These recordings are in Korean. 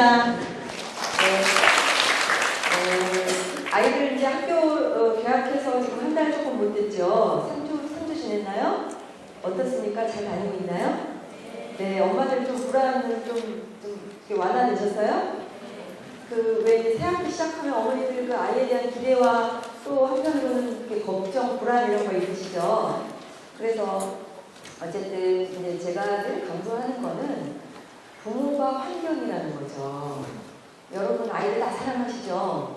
반갑습니다. 아이들 이제 학교 개학해서 지금 한 달 조금 못 됐죠? 3주 지냈나요? 어떻습니까? 잘 다니고 있나요? 네, 엄마들 좀 불안은 좀 이렇게 완화되셨어요? 왜 이제 새 학기 시작하면 어머니들 그 아이에 대한 기대와 또 한편으로는 이렇게 걱정, 불안 이런 거 있으시죠? 그래서 어쨌든 이제 제가 늘 강조하는 거는 부모가 환경이라는 거죠. 여러분 아이들 다 사랑하시죠?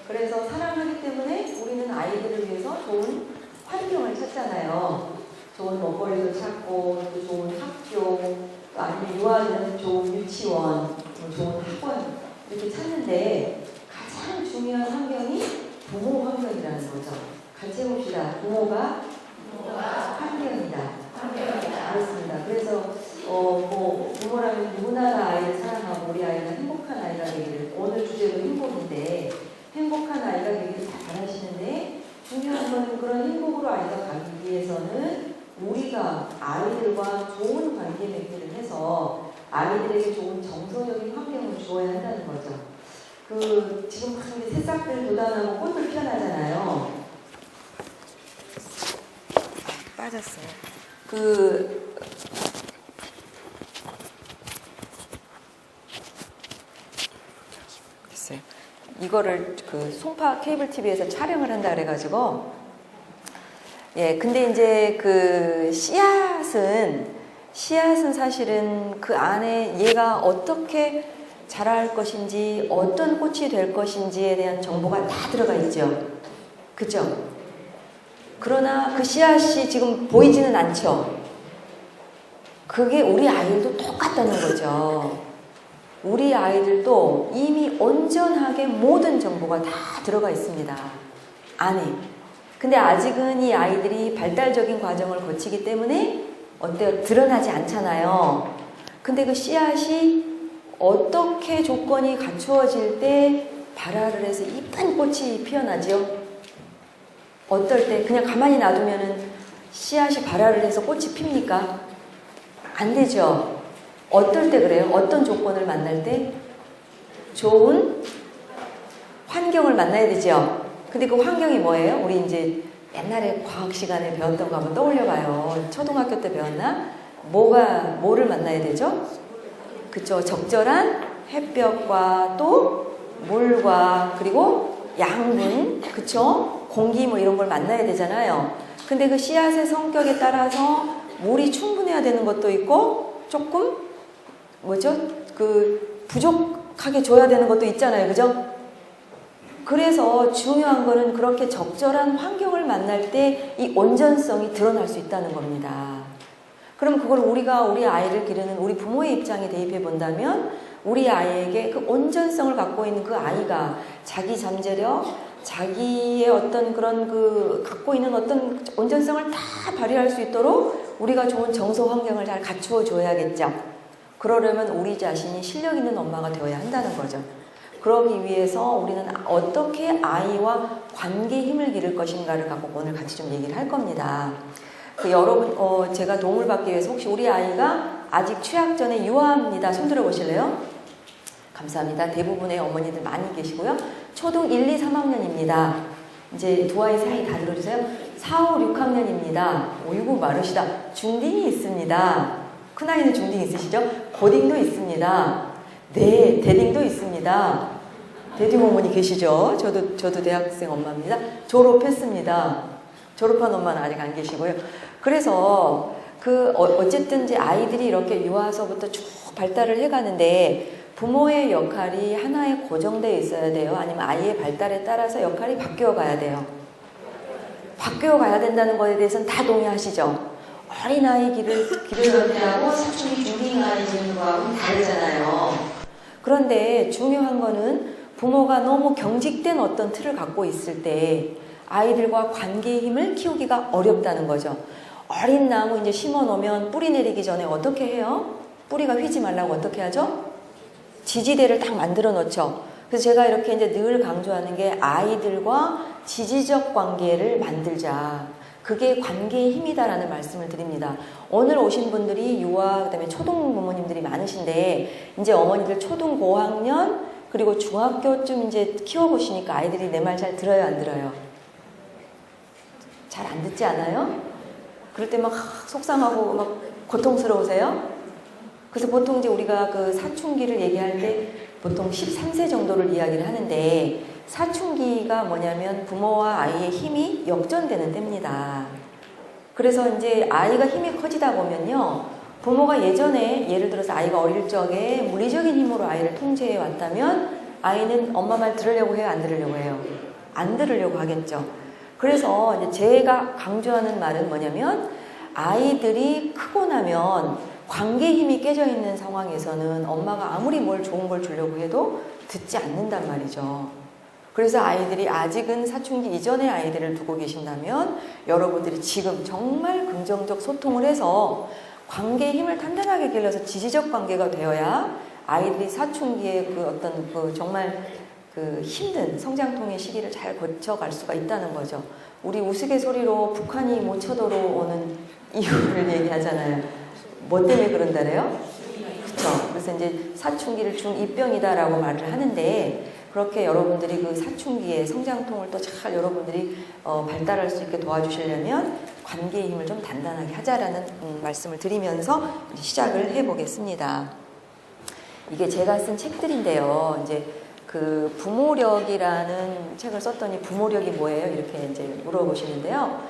그래서 사랑하기 때문에 우리는 아이들을 위해서 좋은 환경을 찾잖아요. 좋은 먹거리도 찾고, 또 좋은 학교, 또 아니면 유아는 좋은 유치원, 좋은 학원 이렇게 찾는데 가장 중요한 환경이 부모 환경이라는 거죠. 같이 해봅시다. 부모가 환경이다. 그렇습니다. 그래서 부모라면 누구나 다 아이를 사랑하고 우리 아이가 행복한 아이가 되기를, 오늘 주제도 행복인데 행복한 아이가 되기를 다 바라시는데 중요한 건 그런 행복으로 아이가 가기 위해서는 우리가 아이들과 좋은 관계 맺기를 해서 아이들에게 좋은 정서적인 환경을 주어야 한다는 거죠. 지금 새싹들 돋아나고 꽃들 피어나잖아요. 빠졌어요. 됐어요. 이거를 송파 케이블 TV에서 촬영을 한다 그래가지고, 근데 이제 씨앗은 사실은 그 안에 얘가 어떻게 자랄 것인지, 어떤 꽃이 될 것인지에 대한 정보가 다 들어가 있죠. 그죠? 그러나 그 씨앗이 지금 보이지는 않죠. 그게 우리 아이들도 똑같다는 거죠. 우리 아이들도 이미 온전하게 모든 정보가 다 들어가 있습니다. 안에. 근데 아직은 이 아이들이 발달적인 과정을 거치기 때문에 어때요? 드러나지 않잖아요. 근데 그 씨앗이 어떻게 조건이 갖추어질 때 발화를 해서 이쁜 꽃이 피어나죠? 어떨 때 그냥 가만히 놔두면은 씨앗이 발화를 해서 꽃이 핍니까? 안 되죠. 어떨 때 그래요? 어떤 조건을 만날 때? 좋은 환경을 만나야 되죠. 근데 그 환경이 뭐예요? 우리 이제 옛날에 과학 시간에 배웠던 거 한번 떠올려봐요. 초등학교 때 배웠나? 뭐를 만나야 되죠? 그쵸. 적절한 햇볕과 또 물과 그리고 양분, 그쵸? 공기 이런 걸 만나야 되잖아요. 근데 그 씨앗의 성격에 따라서 물이 충분해야 되는 것도 있고 조금 부족하게 줘야 되는 것도 있잖아요. 그죠? 그래서 중요한 거는 그렇게 적절한 환경을 만날 때 이 온전성이 드러날 수 있다는 겁니다. 그럼 그걸 우리 아이를 기르는 우리 부모의 입장에 대입해 본다면 우리 아이에게 그 온전성을 갖고 있는 그 아이가 자기 잠재력, 자기의 어떤 그런 갖고 있는 어떤 온전성을 다 발휘할 수 있도록 우리가 좋은 정서 환경을 잘 갖추어 줘야겠죠. 그러려면 우리 자신이 실력 있는 엄마가 되어야 한다는 거죠. 그러기 위해서 우리는 어떻게 아이와 관계 힘을 기를 것인가를 갖고 오늘 같이 좀 얘기를 할 겁니다. 여러분, 제가 도움을 받기 위해서 혹시 우리 아이가 아직 취학 전에 유아입니다. 손 들어 보실래요? 감사합니다. 대부분의 어머니들 많이 계시고요. 초등 1, 2, 3학년입니다. 이제 두 아이 사이 다 들어주세요. 4, 5, 6학년입니다. 어이구 마르시다. 중딩이 있습니다. 큰아이는 중딩 있으시죠? 고딩도 있습니다. 네, 대딩도 있습니다. 대딩 어머니 계시죠? 저도 대학생 엄마입니다. 졸업했습니다. 졸업한 엄마는 아직 안 계시고요. 그래서 어쨌든 이제 아이들이 이렇게 유아서부터 쭉 발달을 해가는데 부모의 역할이 하나에 고정되어 있어야 돼요? 아니면 아이의 발달에 따라서 역할이 바뀌어 가야 돼요? 바뀌어 가야 된다는 거에 대해서는 다 동의하시죠? 어린아이 기르는 때하고 사춘기 중딩아이 기르는 거하고는 다르잖아요. 그런데 중요한 거는 부모가 너무 경직된 어떤 틀을 갖고 있을 때 아이들과 관계의 힘을 키우기가 어렵다는 거죠. 어린 나무 이제 심어 놓으면 뿌리 내리기 전에 어떻게 해요? 뿌리가 휘지 말라고 어떻게 하죠? 지지대를 딱 만들어 놓죠. 그래서 제가 이렇게 이제 늘 강조하는 게 아이들과 지지적 관계를 만들자. 그게 관계의 힘이다라는 말씀을 드립니다. 오늘 오신 분들이 유아 그다음에 초등 부모님들이 많으신데 이제 어머니들 초등 고학년 그리고 중학교쯤 이제 키워보시니까 아이들이 내 말 잘 들어요, 안 들어요? 잘 안 듣지 않아요? 그럴 때 막 속상하고 막 고통스러우세요? 그래서 보통 이제 우리가 그 사춘기를 얘기할 때 보통 13세 정도를 이야기를 하는데 사춘기가 뭐냐면 부모와 아이의 힘이 역전되는 때입니다. 그래서 이제 아이가 힘이 커지다 보면요. 부모가 예전에 예를 들어서 아이가 어릴 적에 물리적인 힘으로 아이를 통제해 왔다면 아이는 엄마 말 들으려고 해요? 안 들으려고 해요? 안 들으려고 하겠죠. 그래서 이제 제가 강조하는 말은 뭐냐면 아이들이 크고 나면 관계 힘이 깨져 있는 상황에서는 엄마가 아무리 뭘 좋은 걸 주려고 해도 듣지 않는단 말이죠. 그래서 아이들이 아직은 사춘기 이전의 아이들을 두고 계신다면 여러분들이 지금 정말 긍정적 소통을 해서 관계의 힘을 단단하게 길러서 지지적 관계가 되어야 아이들이 사춘기의 그 어떤 그 정말 그 힘든 성장통의 시기를 잘 거쳐갈 수가 있다는 거죠. 우리 우스갯소리로 북한이 못 쳐들어오는 이유를 얘기하잖아요. 뭐 때문에 그런다래요? 그쵸. 그래서 이제 사춘기를 중2병이다라고 말을 하는데 그렇게 여러분들이 그 사춘기의 성장통을 또 잘 여러분들이 발달할 수 있게 도와주시려면 관계의 힘을 좀 단단하게 하자라는 말씀을 드리면서 시작을 해보겠습니다. 이게 제가 쓴 책들인데요. 이제 그 부모력이라는 책을 썼더니 부모력이 뭐예요? 이렇게 이제 물어보시는데요.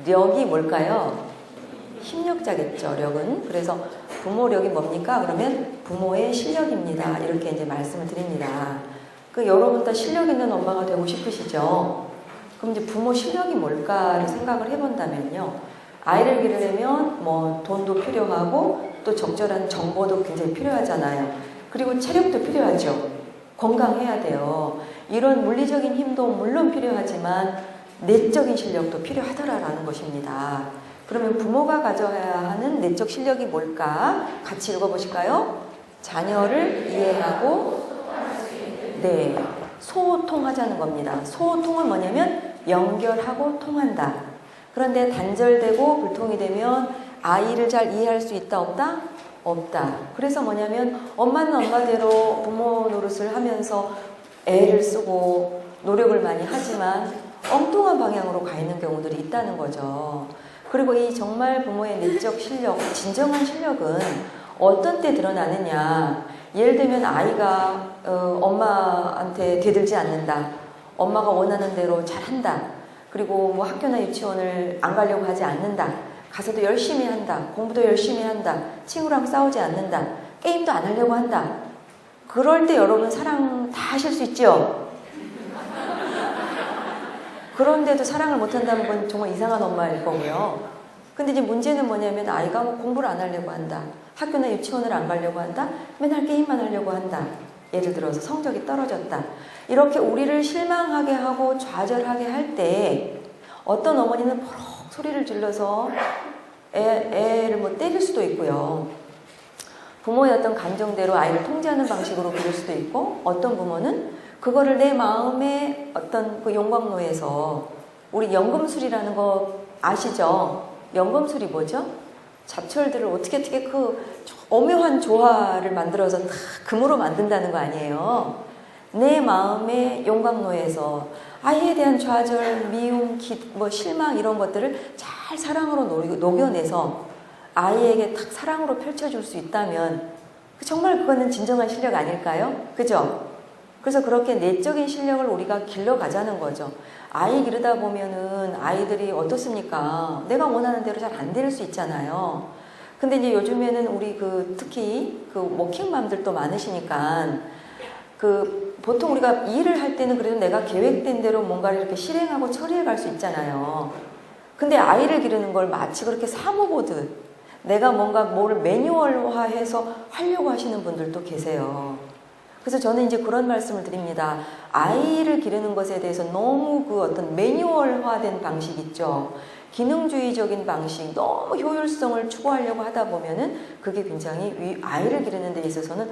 력이 뭘까요? 힘력자겠죠, 력은. 그래서 부모력이 뭡니까? 그러면 부모의 실력입니다. 이렇게 이제 말씀을 드립니다. 그 여러분 다 실력 있는 엄마가 되고 싶으시죠? 그럼 이제 부모 실력이 뭘까를 생각을 해본다면요. 아이를 기르려면 뭐 돈도 필요하고 또 적절한 정보도 굉장히 필요하잖아요. 그리고 체력도 필요하죠. 건강해야 돼요. 이런 물리적인 힘도 물론 필요하지만 내적인 실력도 필요하더라라는 것입니다. 그러면 부모가 가져야 하는 내적 실력이 뭘까? 같이 읽어보실까요? 자녀를 이해하고 네, 소통하자는 겁니다. 소통은 뭐냐면 연결하고 통한다. 그런데 단절되고 불통이 되면 아이를 잘 이해할 수 있다 없다? 없다. 그래서 뭐냐면 엄마는 엄마대로 부모 노릇을 하면서 애를 쓰고 노력을 많이 하지만 엉뚱한 방향으로 가 있는 경우들이 있다는 거죠. 그리고 이 정말 부모의 내적 실력, 진정한 실력은 어떤 때 드러나느냐. 예를 들면 아이가 엄마한테 대들지 않는다. 엄마가 원하는 대로 잘한다. 그리고 뭐 학교나 유치원을 안 가려고 하지 않는다. 가서도 열심히 한다. 공부도 열심히 한다. 친구랑 싸우지 않는다. 게임도 안 하려고 한다. 그럴 때 여러분 사랑 다 하실 수 있죠? 그런데도 사랑을 못한다는 건 정말 이상한 엄마일 거고요. 근데 이제 문제는 뭐냐면 아이가 뭐 공부를 안 하려고 한다. 학교나 유치원을 안 가려고 한다. 맨날 게임만 하려고 한다. 예를 들어서 성적이 떨어졌다. 이렇게 우리를 실망하게 하고 좌절하게 할 때 어떤 어머니는 버럭 소리를 질러서 애를 뭐 때릴 수도 있고요. 부모의 어떤 감정대로 아이를 통제하는 방식으로 기를 수도 있고 어떤 부모는 그거를 내 마음의 어떤 그 용광로에서 우리 연금술이라는 거 아시죠? 연금술이 뭐죠? 잡철들을 어떻게 그 오묘한 조화를 만들어서 다 금으로 만든다는 거 아니에요. 내 마음의 용광로에서 아이에 대한 좌절, 미움, 뭐 실망 이런 것들을 잘 사랑으로 녹여내서 아이에게 딱 사랑으로 펼쳐줄 수 있다면 정말 그거는 진정한 실력 아닐까요? 그죠? 그래서 그렇게 내적인 실력을 우리가 길러가자는 거죠. 아이 기르다 보면은 아이들이 어떻습니까? 내가 원하는 대로 잘 안 될 수 있잖아요. 근데 이제 요즘에는 우리 특히 워킹맘들도 많으시니까 보통 우리가 일을 할 때는 그래도 내가 계획된 대로 뭔가를 이렇게 실행하고 처리해 갈 수 있잖아요. 근데 아이를 기르는 걸 마치 그렇게 사무 보듯 내가 뭔가 뭐를 매뉴얼화해서 하려고 하시는 분들도 계세요. 그래서 저는 이제 그런 말씀을 드립니다. 아이를 기르는 것에 대해서 너무 어떤 매뉴얼화된 방식 있죠. 기능주의적인 방식, 너무 효율성을 추구하려고 하다 보면은 그게 굉장히 아이를 기르는 데 있어서는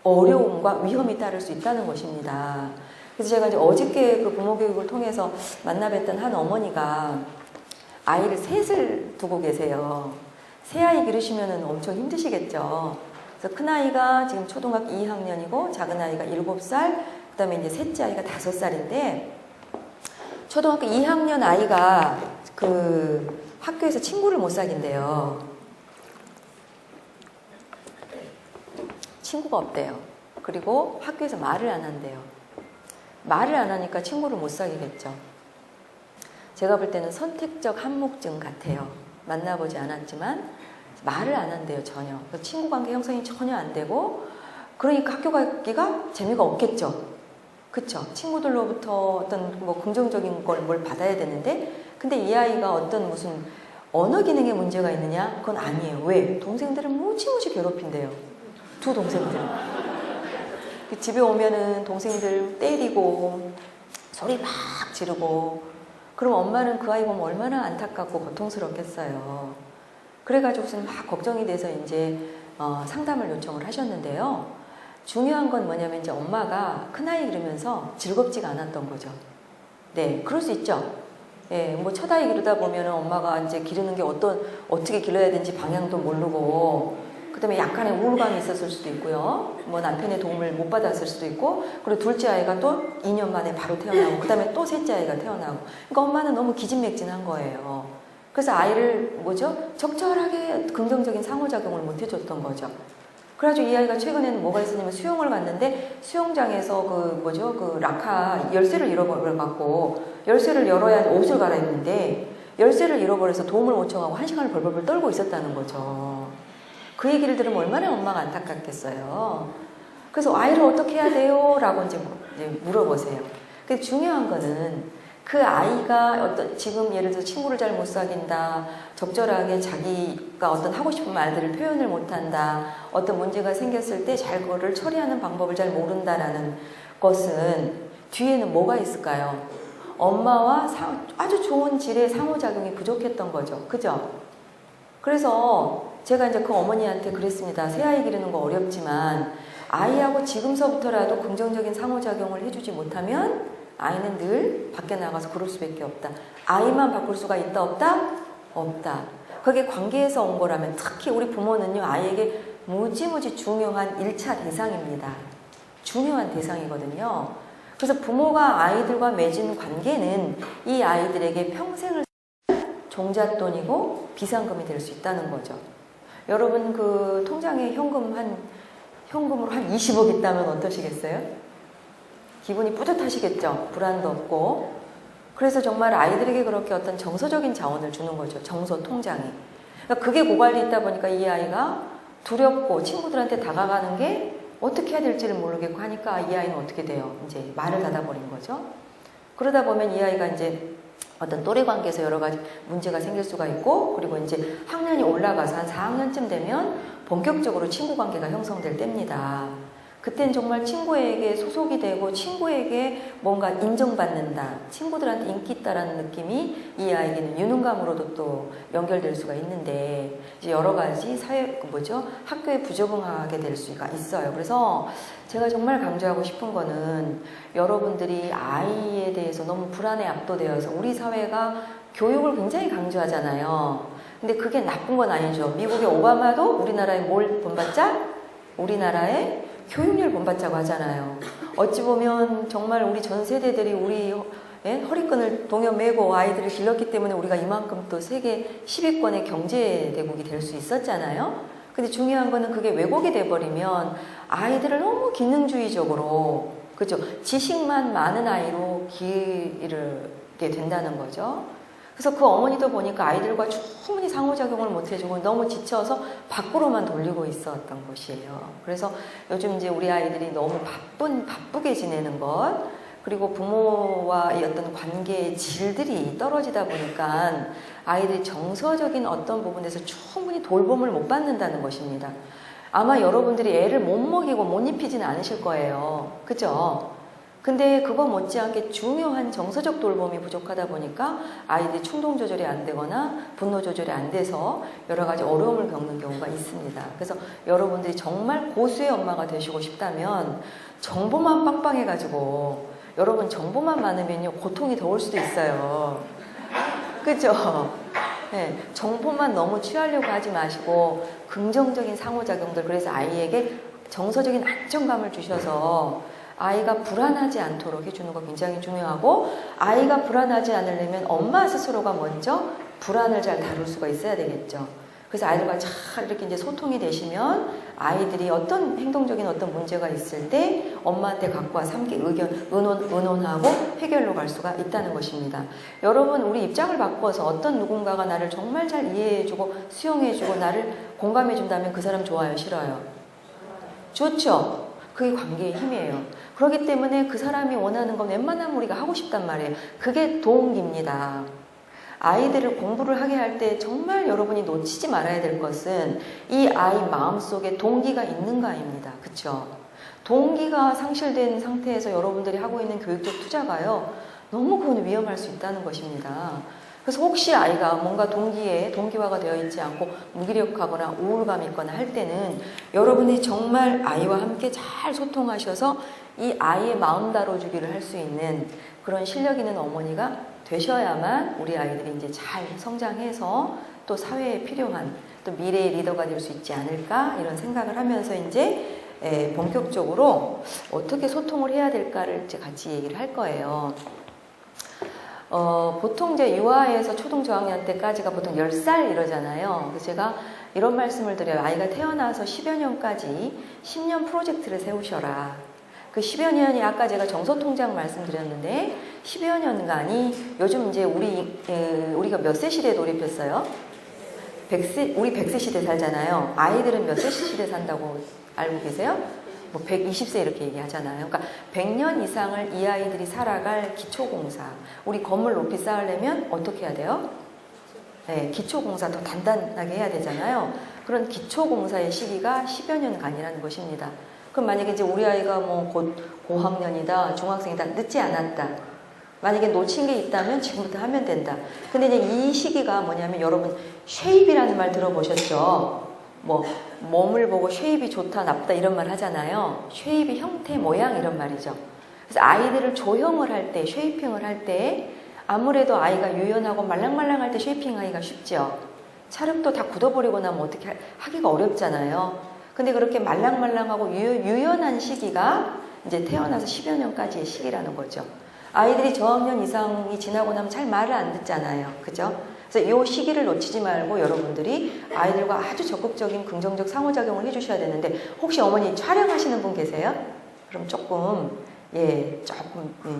어려움과 위험이 따를 수 있다는 것입니다. 그래서 제가 이제 어저께 그 부모 교육을 통해서 만나 뵀던 한 어머니가 아이를 셋을 두고 계세요. 새 아이 기르시면 엄청 힘드시겠죠. 그래서 큰 아이가 지금 초등학교 2학년이고 작은 아이가 7살, 그 다음에 이제 셋째 아이가 5살인데 초등학교 2학년 아이가 그 학교에서 친구를 못 사귄대요. 친구가 없대요. 그리고 학교에서 말을 안 한대요. 말을 안 하니까 친구를 못 사귀겠죠. 제가 볼 때는 선택적 한묵증 같아요. 만나보지 않았지만 말을 안 한대요, 전혀. 친구 관계 형성이 전혀 안 되고, 그러니까 학교 가기가 재미가 없겠죠. 그쵸? 친구들로부터 어떤 뭐 긍정적인 걸 뭘 받아야 되는데, 근데 이 아이가 어떤 무슨 언어 기능에 문제가 있느냐? 그건 아니에요. 왜? 동생들은 무지무지 괴롭힌대요. 두 동생들은. 집에 오면은 동생들 때리고, 소리 막 지르고, 그럼 엄마는 그 아이 보면 얼마나 안타깝고 고통스럽겠어요. 그래가지고서는 막 걱정이 돼서 이제 상담을 요청을 하셨는데요. 중요한 건 뭐냐면 이제 엄마가 큰아이 기르면서 즐겁지가 않았던 거죠. 네, 그럴 수 있죠. 예, 뭐 첫아이 기르다 보면 엄마가 이제 기르는 게 어떻게 길러야 되는지 방향도 모르고, 그 다음에 약간의 우울감이 있었을 수도 있고요. 뭐 남편의 도움을 못 받았을 수도 있고, 그리고 둘째 아이가 또 2년 만에 바로 태어나고, 그 다음에 또 셋째 아이가 태어나고. 그러니까 엄마는 너무 기진맥진한 거예요. 그래서 아이를 적절하게 긍정적인 상호작용을 못 해줬던 거죠. 그래가지고 이 아이가 최근에는 뭐가 있었냐면 수영을 갔는데 수영장에서 그 락카 열쇠를 잃어버려갖고 열쇠를 열어야 옷을 갈아입는데 열쇠를 잃어버려서 도움을 요청하고 1시간을 벌벌벌 떨고 있었다는 거죠. 그 얘기를 들으면 얼마나 엄마가 안타깝겠어요. 그래서 아이를 어떻게 해야 돼요? 라고 이제 물어보세요. 근데 중요한 거는 그 아이가 지금 예를 들어서 친구를 잘 못 사귄다, 적절하게 자기가 어떤 하고 싶은 말들을 표현을 못 한다, 어떤 문제가 생겼을 때 잘 그거를 처리하는 방법을 잘 모른다라는 것은 뒤에는 뭐가 있을까요? 엄마와 아주 좋은 질의 상호작용이 부족했던 거죠. 그죠? 그래서 제가 이제 그 어머니한테 그랬습니다. 새아이 기르는 거 어렵지만 아이하고 지금서부터라도 긍정적인 상호작용을 해주지 못하면 아이는 늘 밖에 나가서 그럴 수밖에 없다. 아이만 바꿀 수가 있다 없다? 없다. 그게 관계에서 온 거라면 특히 우리 부모는요. 아이에게 무지무지 중요한 1차 대상입니다. 중요한 대상이거든요. 그래서 부모가 아이들과 맺은 관계는 이 아이들에게 평생을 종잣돈이고 비상금이 될 수 있다는 거죠. 여러분 그 통장에 현금으로 한 20억 있다면 어떠시겠어요? 기분이 뿌듯하시겠죠. 불안도 없고. 그래서 정말 아이들에게 그렇게 어떤 정서적인 자원을 주는 거죠. 정서 통장이. 그러니까 그게 고갈돼 있다 보니까 이 아이가 두렵고 친구들한테 다가가는 게 어떻게 해야 될지를 모르겠고 하니까 이 아이는 어떻게 돼요? 이제 말을 닫아버린 거죠. 그러다 보면 이 아이가 이제 어떤 또래 관계에서 여러 가지 문제가 생길 수가 있고, 그리고 이제 학년이 올라가서 한 4학년쯤 되면 본격적으로 친구 관계가 형성될 때입니다. 그땐 정말 친구에게 소속이 되고 친구에게 뭔가 인정받는다, 친구들한테 인기 있다라는 느낌이 이 아이에게는 유능감으로도 또 연결될 수가 있는데 이제 여러 가지 학교에 부적응하게 될 수가 있어요. 그래서 제가 정말 강조하고 싶은 거는 여러분들이 아이에 대해서 너무 불안에 압도되어서 우리 사회가 교육을 굉장히 강조하잖아요. 근데 그게 나쁜 건 아니죠. 미국의 오바마도 우리나라에 뭘 본받자? 우리나라에 교육열 본받자고 하잖아요. 어찌 보면 정말 우리 전 세대들이 우리 허리끈을 동여매고 아이들을 길렀기 때문에 우리가 이만큼 또 세계 10위권의 경제대국이 될 수 있었잖아요. 근데 중요한 거는 그게 왜곡이 돼버리면 아이들을 너무 기능주의적으로, 그죠? 지식만 많은 아이로 기르게 된다는 거죠. 그래서 그 어머니도 보니까 아이들과 충분히 상호작용을 못 해주고 너무 지쳐서 밖으로만 돌리고 있었던 것이에요. 그래서 요즘 이제 우리 아이들이 너무 바쁘게 지내는 것, 그리고 부모와의 어떤 관계의 질들이 떨어지다 보니까 아이들이 정서적인 어떤 부분에서 충분히 돌봄을 못 받는다는 것입니다. 아마 여러분들이 애를 못 먹이고 못 입히지는 않으실 거예요. 그죠? 근데 그거 못지않게 중요한 정서적 돌봄이 부족하다 보니까 아이들이 충동 조절이 안 되거나 분노 조절이 안 돼서 여러 가지 어려움을 겪는 경우가 있습니다. 그래서 여러분들이 정말 고수의 엄마가 되시고 싶다면 정보만 빵빵해가지고 여러분 정보만 많으면요 고통이 더 올 수도 있어요. 그죠? 네, 정보만 너무 취하려고 하지 마시고 긍정적인 상호작용들, 그래서 아이에게 정서적인 안정감을 주셔서 아이가 불안하지 않도록 해주는 거 굉장히 중요하고, 아이가 불안하지 않으려면 엄마 스스로가 먼저 불안을 잘 다룰 수가 있어야 되겠죠. 그래서 아이들과 잘 이렇게 이제 소통이 되시면 아이들이 어떤 행동적인 어떤 문제가 있을 때 엄마한테 갖고 와서 함께 의논하고 해결로 갈 수가 있다는 것입니다. 여러분, 우리 입장을 바꿔서 어떤 누군가가 나를 정말 잘 이해해주고 수용해주고 나를 공감해준다면 그 사람 좋아요, 싫어요? 좋죠? 그게 관계의 힘이에요. 그렇기 때문에 그 사람이 원하는 건 웬만하면 우리가 하고 싶단 말이에요. 그게 동기입니다. 아이들을 공부를 하게 할 때 정말 여러분이 놓치지 말아야 될 것은 이 아이 마음속에 동기가 있는가입니다. 그쵸? 동기가 상실된 상태에서 여러분들이 하고 있는 교육적 투자가요, 너무 그건 위험할 수 있다는 것입니다. 그래서 혹시 아이가 뭔가 동기화가 되어 있지 않고 무기력하거나 우울감이 있거나 할 때는 여러분이 정말 아이와 함께 잘 소통하셔서 이 아이의 마음 다뤄주기를 할 수 있는 그런 실력 있는 어머니가 되셔야만 우리 아이들이 이제 잘 성장해서 또 사회에 필요한 또 미래의 리더가 될 수 있지 않을까, 이런 생각을 하면서 이제 본격적으로 어떻게 소통을 해야 될까를 이제 같이 얘기를 할 거예요. 보통 이제 유아에서 초등 저학년 때까지가 보통 10살 이러잖아요. 그래서 제가 이런 말씀을 드려요. 아이가 태어나서 10여 년까지 10년 프로젝트를 세우셔라. 그 10여 년이 아까 제가 정서통장 말씀드렸는데 10여 년간이 요즘 이제 우리가 몇 세 시대에 돌입했어요? 100세, 우리 100세 시대 살잖아요. 아이들은 몇 세 시대 산다고 알고 계세요? 뭐 120세 이렇게 얘기하잖아요. 그러니까 100년 이상을 이 아이들이 살아갈 기초공사. 우리 건물 높이 쌓으려면 어떻게 해야 돼요? 네, 기초공사 더 단단하게 해야 되잖아요. 그런 기초공사의 시기가 10여 년간이라는 것입니다. 그럼 만약에 이제 우리 아이가 뭐 곧 고학년이다, 중학생이다, 늦지 않았다. 만약에 놓친 게 있다면 지금부터 하면 된다. 근데 이제 이 시기가 뭐냐면 여러분 쉐입이라는 말 들어보셨죠? 뭐 몸을 보고 쉐입이 좋다, 나쁘다 이런 말 하잖아요. 쉐입이 형태, 모양 이런 말이죠. 그래서 아이들을 조형을 할 때, 쉐이핑을 할 때 아무래도 아이가 유연하고 말랑말랑할 때 쉐이핑하기가 쉽죠. 찰흙도 다 굳어버리고 나면 어떻게 하기가 어렵잖아요. 근데 그렇게 말랑말랑하고 유연한 시기가 이제 태어나서 10여 년까지의 시기라는 거죠. 아이들이 저학년 이상이 지나고 나면 잘 말을 안 듣잖아요. 그죠? 그래서 이 시기를 놓치지 말고 여러분들이 아이들과 아주 적극적인 긍정적 상호작용을 해주셔야 되는데, 혹시 어머니 촬영하시는 분 계세요? 그럼 조금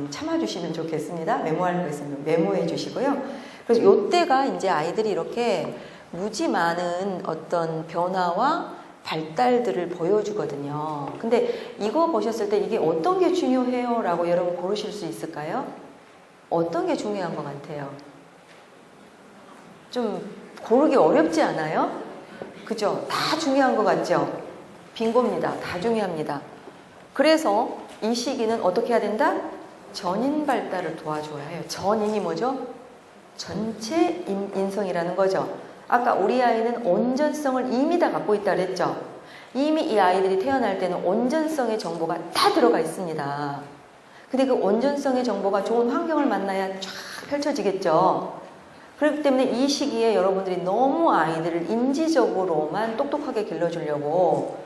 참아주시면 좋겠습니다. 메모할 거 있으면 메모해 주시고요. 그래서 이때가 이제 아이들이 이렇게 무지 많은 어떤 변화와 발달들을 보여주거든요. 근데 이거 보셨을 때 이게 어떤 게 중요해요? 라고 여러분 고르실 수 있을까요? 어떤 게 중요한 것 같아요? 좀 고르기 어렵지 않아요? 그죠? 다 중요한 것 같죠? 빙고입니다. 다 중요합니다. 그래서 이 시기는 어떻게 해야 된다? 전인 발달을 도와줘야 해요. 전인이 뭐죠? 전체 인성이라는 거죠. 아까 우리 아이는 온전성을 이미 다 갖고 있다 그랬죠. 이미 이 아이들이 태어날 때는 온전성의 정보가 다 들어가 있습니다. 근데 그 온전성의 정보가 좋은 환경을 만나야 쫙 펼쳐지겠죠. 그렇기 때문에 이 시기에 여러분들이 너무 아이들을 인지적으로만 똑똑하게 길러주려고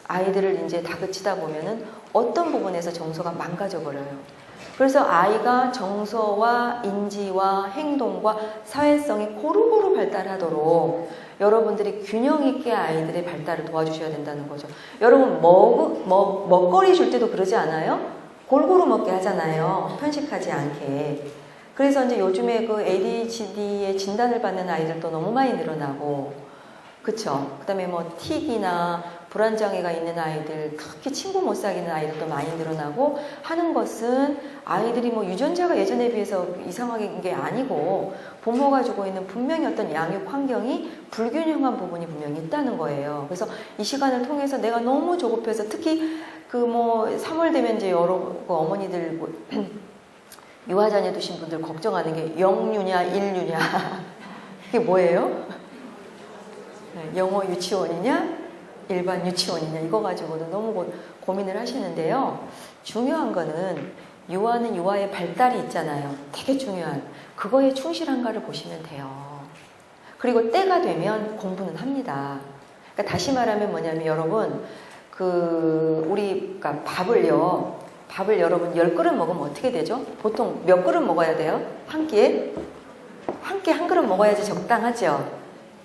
아이들을 이제 다그치다 보면은 어떤 부분에서 정서가 망가져 버려요. 그래서 아이가 정서와 인지와 행동과 사회성이 고루고루 발달하도록 여러분들이 균형 있게 아이들의 발달을 도와주셔야 된다는 거죠. 여러분 먹거리 줄 때도 그러지 않아요? 골고루 먹게 하잖아요. 편식하지 않게. 그래서 이제 요즘에 그 ADHD의 진단을 받는 아이들도 너무 많이 늘어나고, 그쵸? 그 다음에 뭐 틱이나 불안장애가 있는 아이들, 특히 친구 못 사귀는 아이들도 많이 늘어나고 하는 것은 아이들이 뭐 유전자가 예전에 비해서 이상하게 게 아니고 부모가 주고 있는 분명히 어떤 양육 환경이 불균형한 부분이 분명히 있다는 거예요. 그래서 이 시간을 통해서 내가 너무 조급해서 특히 그 뭐 3월 되면 이제 여러 어머니들 뭐 유아자녀 두신 분들 걱정하는 게 영유냐 일유냐 이게 뭐예요? 영어 유치원이냐 일반 유치원이냐 이거 가지고도 너무 고민을 하시는데요. 중요한 거는 유아는 유아의 발달이 있잖아요. 되게 중요한 그거에 충실한가를 보시면 돼요. 그리고 때가 되면 공부는 합니다. 그러니까 다시 말하면 뭐냐면 여러분, 우리가 밥을 여러분 10그릇 먹으면 어떻게 되죠? 보통 몇 그릇 먹어야 돼요? 한 끼에? 한 끼에 한 그릇 먹어야지 적당하죠?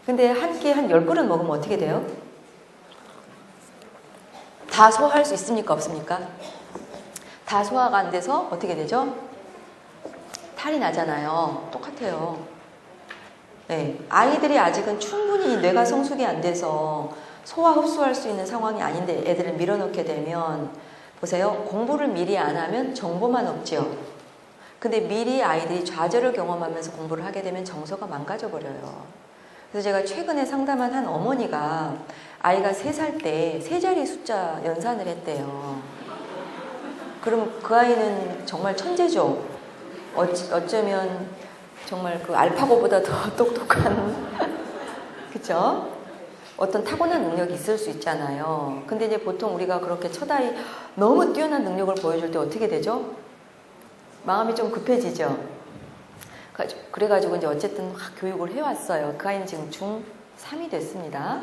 근데 한 끼에 한 10그릇 먹으면 어떻게 돼요? 다 소화할 수 있습니까? 없습니까? 다 소화가 안 돼서 어떻게 되죠? 탈이 나잖아요. 똑같아요. 네, 아이들이 아직은 충분히 뇌가 성숙이 안 돼서 소화 흡수할 수 있는 상황이 아닌데 애들을 밀어넣게 되면 보세요. 공부를 미리 안 하면 정보만 없죠. 근데 미리 아이들이 좌절을 경험하면서 공부를 하게 되면 정서가 망가져 버려요. 그래서 제가 최근에 상담한 한 어머니가 아이가 3살 때 3자리 숫자 연산을 했대요. 그럼 그 아이는 정말 천재죠. 어쩌면 정말 그 알파고보다 더 똑똑한 그쵸? 어떤 타고난 능력이 있을 수 있잖아요. 근데 이제 보통 우리가 그렇게 첫아이 너무 뛰어난 능력을 보여줄 때 어떻게 되죠? 마음이 좀 급해지죠. 그래가지고 이제 어쨌든 막 교육을 해왔어요. 그 아이는 지금 중3이 됐습니다.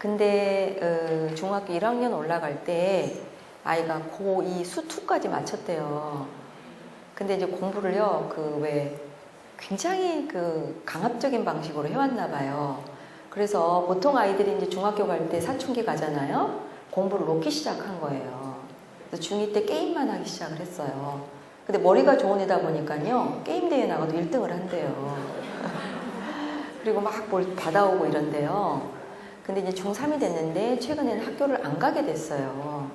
근데 중학교 1학년 올라갈 때 아이가 고2 수2까지 마쳤대요. 근데 이제 공부를요, 굉장히 강압적인 방식으로 해왔나 봐요. 그래서 보통 아이들이 이제 중학교 갈 때 사춘기 가잖아요. 공부를 놓기 시작한 거예요. 그래서 중2 때 게임만 하기 시작을 했어요. 근데 머리가 좋은 애다 보니까요, 게임 대회 나가도 1등을 한대요. 그리고 막 뭘 받아오고 이런데요. 근데 이제 중3이 됐는데 최근에는 학교를 안 가게 됐어요.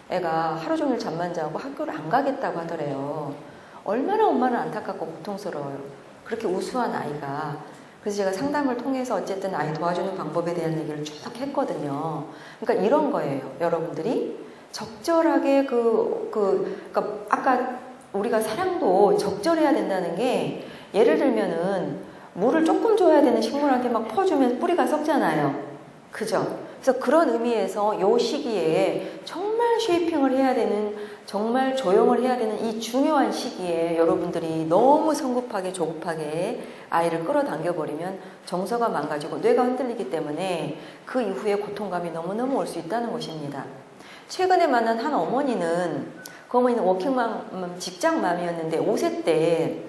애가 하루 종일 잠만 자고 학교를 안 가겠다고 하더래요. 얼마나 엄마는 안타깝고 고통스러워요. 그렇게 우수한 아이가. 그래서 제가 상담을 통해서 어쨌든 아이 도와주는 방법에 대한 얘기를 쭉 했거든요. 그러니까 이런 거예요. 여러분들이 적절하게 그러니까 아까 우리가 사랑도 적절해야 된다는 게 예를 들면은 물을 조금 줘야 되는 식물한테 막 퍼주면 뿌리가 썩잖아요. 그죠? 그래서 그런 의미에서 요 시기에 정말 쉐이핑을 해야 되는, 정말 조형을 해야 되는 이 중요한 시기에 여러분들이 너무 성급하게 조급하게 아이를 끌어당겨버리면 정서가 망가지고 뇌가 흔들리기 때문에 그 이후에 고통감이 너무너무 올 수 있다는 것입니다. 최근에 만난 한 어머니는, 그 어머니는 워킹맘, 직장맘이었는데 5세 때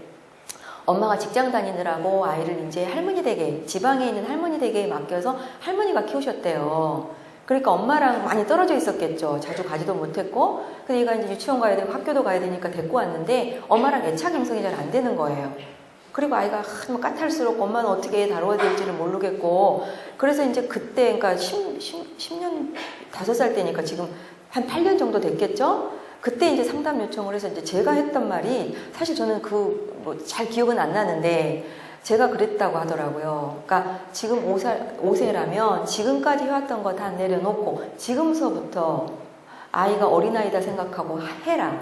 엄마가 직장 다니느라고 아이를 이제 할머니 댁에, 지방에 있는 할머니 댁에 맡겨서 할머니가 키우셨대요. 그러니까 엄마랑 많이 떨어져 있었겠죠. 자주 가지도 못했고. 근데 얘가 이제 유치원 가야 되고 학교도 가야 되니까 데리고 왔는데 엄마랑 애착 형성이 잘 안 되는 거예요. 그리고 아이가 까탈스럽고 엄마는 어떻게 다뤄야 될지를 모르겠고. 그래서 이제 그때, 그러니까 10년, 5살 때니까 지금 한 8년 정도 됐겠죠? 그때 이제 상담 요청을 해서 이제 제가 했던 말이, 사실 저는 잘 기억은 안 나는데 제가 그랬다고 하더라고요. 그러니까 지금 5세라면 지금까지 해왔던 거 다 내려놓고 지금서부터 아이가 어린아이다 생각하고 해라.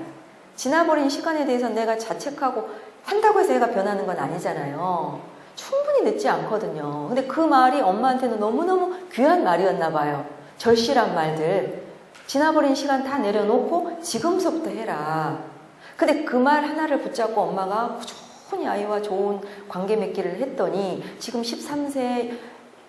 지나버린 시간에 대해서 내가 자책하고 한다고 해서 애가 변하는 건 아니잖아요. 충분히 늦지 않거든요. 근데 그 말이 엄마한테는 너무너무 귀한 말이었나 봐요. 절실한 말들. 지나버린 시간 다 내려놓고 지금서부터 해라. 근데 그 말 하나를 붙잡고 엄마가 꾸준히 아이와 좋은 관계 맺기를 했더니 지금 13세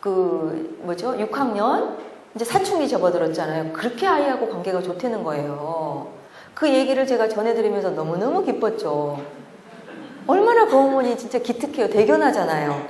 6학년 이제 사춘기 접어들었잖아요. 그렇게 아이하고 관계가 좋다는 거예요. 그 얘기를 제가 전해드리면서 너무너무 기뻤죠. 얼마나 그 어머니 진짜 기특해요. 대견하잖아요.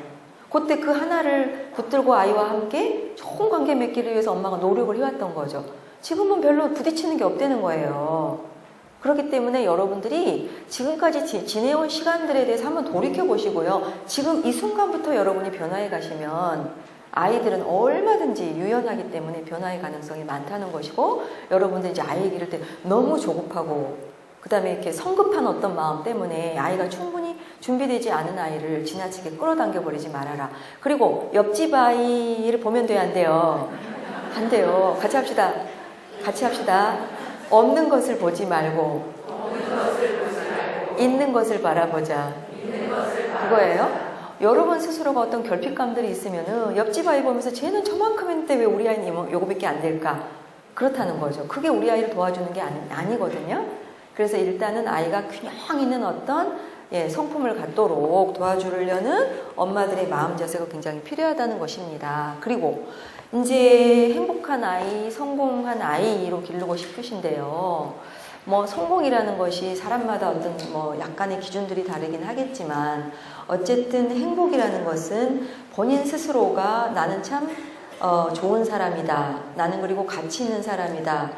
그때 그 하나를 붙들고 아이와 함께 좋은 관계 맺기를 위해서 엄마가 노력을 해왔던 거죠. 지금은 별로 부딪히는 게 없다는 거예요. 그렇기 때문에 여러분들이 지금까지 지내온 시간들에 대해서 한번 돌이켜 보시고요. 지금 이 순간부터 여러분이 변화해 가시면 아이들은 얼마든지 유연하기 때문에 변화의 가능성이 많다는 것이고, 여러분들이 이제 아이 기를 때 너무 조급하고 그 다음에 이렇게 성급한 어떤 마음 때문에 아이가 충분히 준비되지 않은 아이를 지나치게 끌어당겨 버리지 말아라. 그리고 옆집 아이를 보면 돼요, 안 돼요? 안 돼요. 같이 합시다. 없는 것을 보지 말고 있는 것을 바라보자. 그거예요. 여러분 스스로가 어떤 결핍감들이 있으면은 옆집 아이 보면서 쟤는 저만큼 했는데 왜 우리 아이는 요거밖에 안 될까? 그렇다는 거죠. 그게 우리 아이를 도와주는 게 아니거든요. 그래서 일단은 아이가 균형 있는 어떤 예, 성품을 갖도록 도와주려는 엄마들의 마음 자세가 굉장히 필요하다는 것입니다. 그리고 이제 행복한 아이, 성공한 아이로 기르고 싶으신데요. 뭐 성공이라는 것이 사람마다 어떤 뭐 약간의 기준들이 다르긴 하겠지만 어쨌든 행복이라는 것은 본인 스스로가 나는 참 좋은 사람이다. 나는 그리고 가치 있는 사람이다.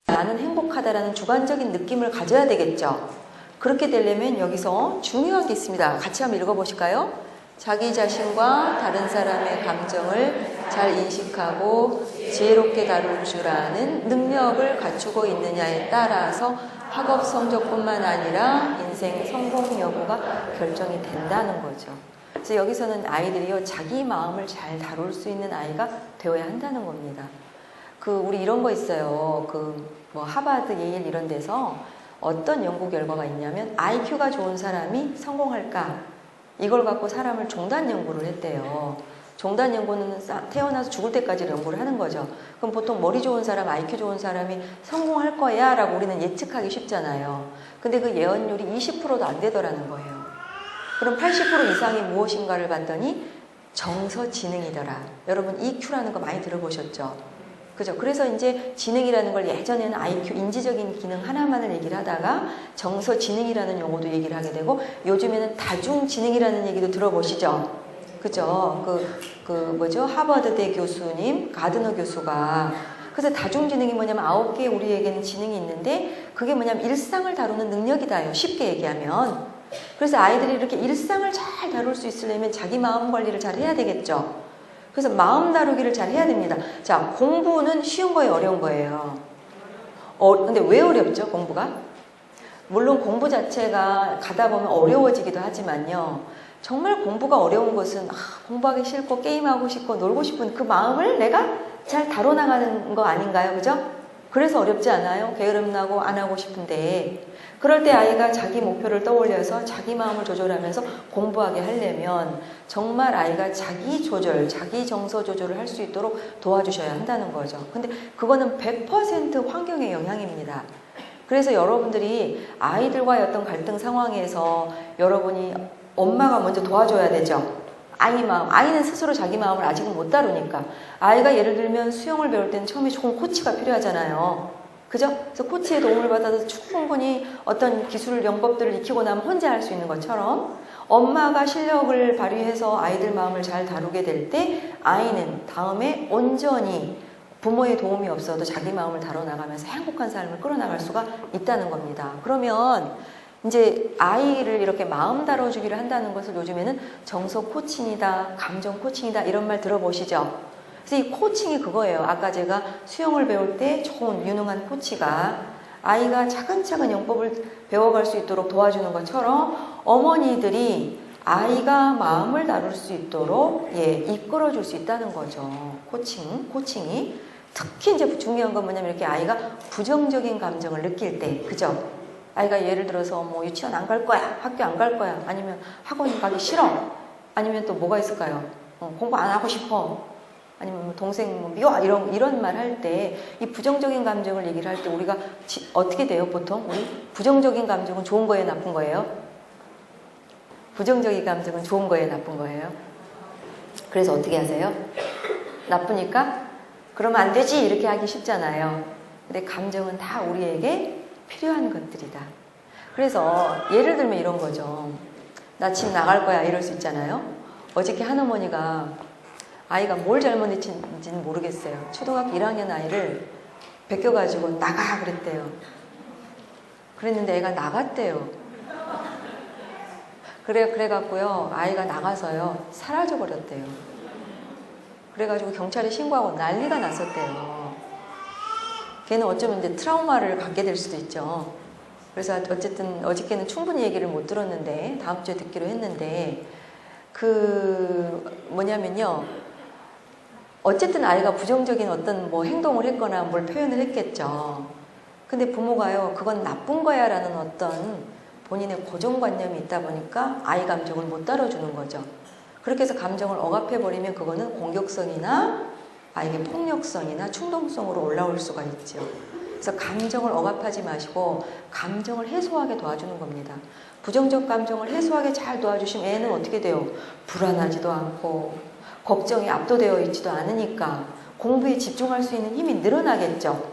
나는 행복하다라는 주관적인 느낌을 가져야 되겠죠. 그렇게 되려면 여기서 중요한 게 있습니다. 같이 한번 읽어보실까요? 자기 자신과 다른 사람의 감정을 잘 인식하고 지혜롭게 다룰 줄 아는 능력을 갖추고 있느냐에 따라서 학업 성적뿐만 아니라 인생 성공 여부가 결정이 된다는 거죠. 그래서 여기서는 아이들이요, 자기 마음을 잘 다룰 수 있는 아이가 되어야 한다는 겁니다. 우리 이런 거 있어요. 뭐 하버드, 예일 이런 데서 어떤 연구 결과가 있냐면 IQ가 좋은 사람이 성공할까? 이걸 갖고 사람을 종단 연구를 했대요. 종단 연구는 태어나서 죽을 때까지 연구를 하는 거죠. 그럼 보통 머리 좋은 사람, IQ 좋은 사람이 성공할 거야 라고 우리는 예측하기 쉽잖아요. 근데 그 예언율이 20%도 안 되더라는 거예요. 그럼 80% 이상이 무엇인가를 봤더니 정서지능이더라. 여러분 EQ라는 거 많이 들어보셨죠? 그죠? 그래서 이제 지능이라는 걸 예전에는 IQ, 인지적인 기능 하나만을 얘기를 하다가 정서지능이라는 용어도 얘기를 하게 되고 요즘에는 다중지능이라는 얘기도 들어보시죠? 그죠? 뭐죠? 하버드대 교수님, 가드너 교수가. 그래서 다중지능이 뭐냐면 9개 우리에게는 지능이 있는데 그게 뭐냐면 일상을 다루는 능력이다요. 쉽게 얘기하면. 그래서 아이들이 이렇게 일상을 잘 다룰 수 있으려면 자기 마음 관리를 잘 해야 되겠죠. 그래서 마음 다루기를 잘 해야 됩니다. 자, 공부는 쉬운 거예요, 어려운 거예요? 근데 왜 어렵죠, 공부가? 물론 공부 자체가 가다 보면 어려워지기도 하지만요. 정말 공부가 어려운 것은 공부하기 싫고 게임하고 싶고 놀고 싶은 그 마음을 내가 잘 다뤄나가는 거 아닌가요? 그죠? 그래서 어렵지 않아요? 게으름 나고 안 하고 싶은데 그럴 때 아이가 자기 목표를 떠올려서 자기 마음을 조절하면서 공부하게 하려면 정말 아이가 자기 조절, 자기 정서 조절을 할 수 있도록 도와주셔야 한다는 거죠. 근데 그거는 100% 환경의 영향입니다. 그래서 여러분들이 아이들과의 어떤 갈등 상황에서 여러분이 엄마가 먼저 도와줘야 되죠. 아이 마음, 아이는 스스로 자기 마음을 아직은 못 다루니까. 아이가 예를 들면 수영을 배울 때는 처음에 좋은 코치가 필요하잖아요. 그죠? 그래서 코치의 도움을 받아서 충분히 어떤 기술, 영법들을 익히고 나면 혼자 할 수 있는 것처럼 엄마가 실력을 발휘해서 아이들 마음을 잘 다루게 될 때 아이는 다음에 온전히 부모의 도움이 없어도 자기 마음을 다뤄나가면서 행복한 삶을 끌어나갈 수가 있다는 겁니다. 그러면 이제 아이를 이렇게 마음 다뤄주기를 한다는 것을 요즘에는 정서 코칭이다, 감정 코칭이다 이런 말 들어보시죠? 그래서 이 코칭이 그거예요. 아까 제가 수영을 배울 때 좋은 유능한 코치가 아이가 차근차근 영법을 배워갈 수 있도록 도와주는 것처럼 어머니들이 아이가 마음을 다룰 수 있도록 이끌어줄 수 있다는 거죠. 코칭이. 특히 이제 중요한 건 뭐냐면 이렇게 아이가 부정적인 감정을 느낄 때, 그죠? 아이가 예를 들어서 뭐 유치원 안 갈 거야, 학교 안 갈 거야, 아니면 학원 가기 싫어, 아니면 또 뭐가 있을까요? 공부 안 하고 싶어, 아니면 동생 뭐 미워 이런 말 할 때 이 부정적인 감정을 얘기를 할 때 우리가 어떻게 돼요? 보통 우리 부정적인 감정은 좋은 거예요, 나쁜 거예요? 부정적인 감정은 좋은 거예요, 나쁜 거예요? 그래서 어떻게 하세요? 나쁘니까 그러면 안 되지 이렇게 하기 쉽잖아요. 근데 감정은 다 우리에게 필요한 것들이다. 그래서 예를 들면 이런 거죠. 나 집 나갈 거야 이럴 수 있잖아요. 어저께 한 어머니가 아이가 뭘 잘못했는지는 모르겠어요. 초등학교 1학년 아이를 베껴가지고 나가 그랬대요. 그랬는데 애가 나갔대요. 그래갖고요 아이가 나가서요 사라져 버렸대요. 그래가지고 경찰에 신고하고 난리가 났었대요. 걔는 어쩌면 이제 트라우마를 갖게 될 수도 있죠. 그래서 어쨌든 어저께는 충분히 얘기를 못 들었는데 다음 주에 듣기로 했는데 뭐냐면요. 어쨌든 아이가 부정적인 어떤 뭐 행동을 했거나 뭘 표현을 했겠죠. 근데 부모가요, 그건 나쁜 거야 라는 어떤 본인의 고정관념이 있다 보니까 아이 감정을 못 다뤄주는 거죠. 그렇게 해서 감정을 억압해버리면 그거는 공격성이나 아이의 폭력성이나 충동성으로 올라올 수가 있죠. 그래서 감정을 억압하지 마시고 감정을 해소하게 도와주는 겁니다. 부정적 감정을 해소하게 잘 도와주시면 애는 어떻게 돼요? 불안하지도 않고 걱정이 압도되어 있지도 않으니까 공부에 집중할 수 있는 힘이 늘어나겠죠.